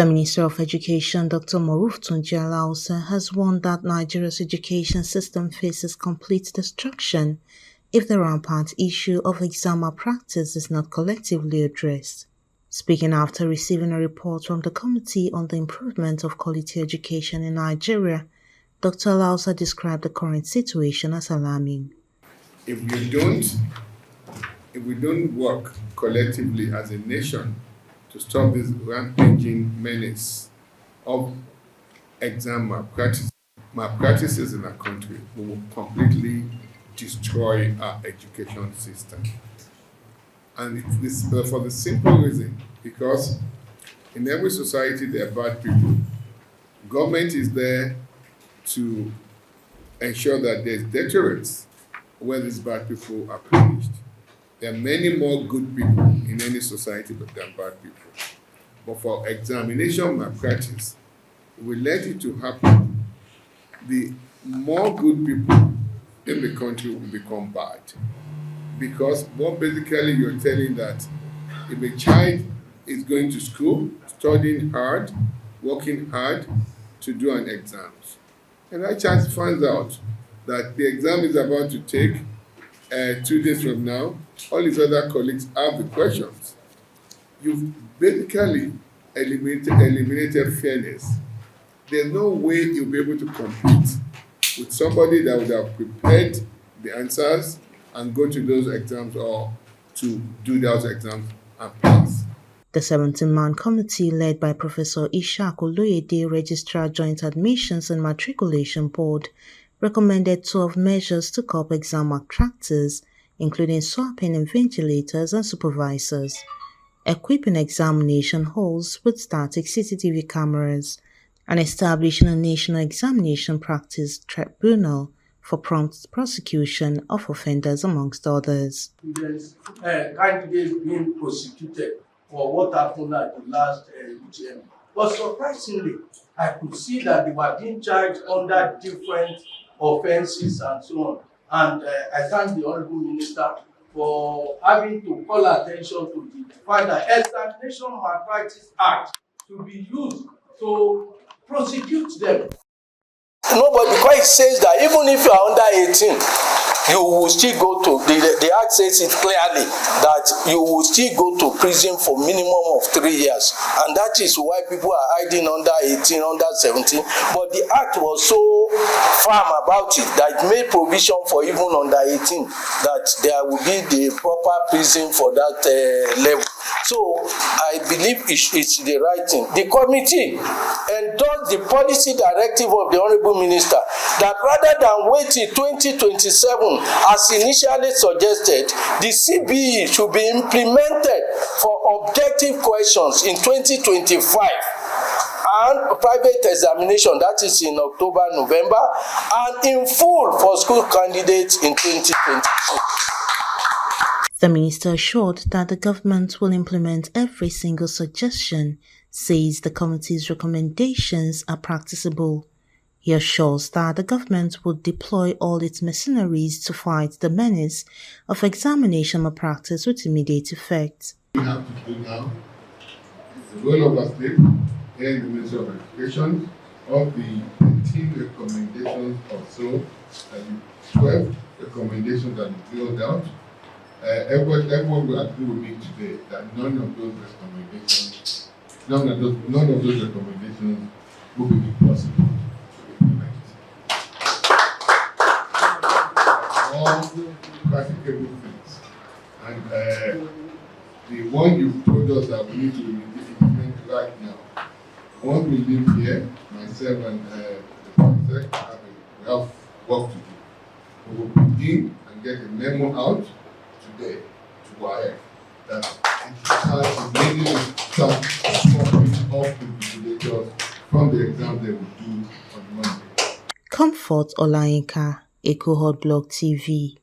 The Minister of Education, Dr. Maruf Tunji Alausa, has warned that Nigeria's education system faces complete destruction if the rampant issue of exam malpractice is not collectively addressed. Speaking after receiving a report from the Committee on the Improvement of Quality Education in Nigeria, Dr. Alausa described the current situation as alarming. If we don't work collectively as a nation to stop this rampaging menace of exam malpractices in our country, we will completely destroy our education system. And it's for the simple reason, because in every society there are bad people. Government is there to ensure that there's deterrence where these bad people are punished. There are many more good people in any society than bad people. But for examination malpractice, we let it to happen. The more good people in the country will become bad. Because more basically you're telling that if a child is going to school, studying hard, working hard to do an exam, and that child finds out that the exam is about to take 2 days from now, all his other colleagues have the questions. You've basically eliminated fairness. There's no way you'll be able to compete with somebody that would have prepared the answers and go to those exams or to do those exams and pass. The 17-man committee led by Professor Ishaq Oloyede, Registrar Joint Admissions and Matriculation Board, recommended 12 measures to curb exam malpractice, including swapping invigilators and supervisors, equipping examination halls with static CCTV cameras, and establishing a national examination practice tribunal for prompt prosecution of offenders, amongst others. Candidates being prosecuted for what happened at the last UTM. But surprisingly, I could see that they were being charged under different offenses and so on. And I thank the Honourable Minister for having to call attention to the fact that Examination Malpractice Act to be used to prosecute them. No, but because it says that even if you are under 18, you will still go to, the Act says it clearly, that you will still go to prison for minimum of 3 years. And that is why people are hiding under 18, under 17. But the Act was so firm about it that it made provision for even under 18, that there will be the proper prison for that level. So I believe it's the right thing. The committee endorsed the policy directive of the Honourable Minister that rather than wait till 2027, as initially suggested, the CBE should be implemented for objective questions in 2025 and private examination, that is in October, November, and in full for school candidates in 2026. The minister assured that the government will implement every single suggestion, says the committee's recommendations are practicable. He assures that the government will deploy all its mercenaries to fight the menace of examination malpractice with immediate effect. We have to do now is the roll of our state here in the Ministry of Education of the 18 recommendations or so, and 12 recommendations that we rolled out. Everyone will agree with me today that none of those recommendations will be possible to implement. All practicable things. And the one you've told us that we need to implement right now. Once we live here, myself and the Professor we have work to do. We will begin and get a memo out today to go ahead. That it immediately start swapping off the invigilators from the exam they will do on Monday. Comfort Olayinka, Echo Hot Blog TV.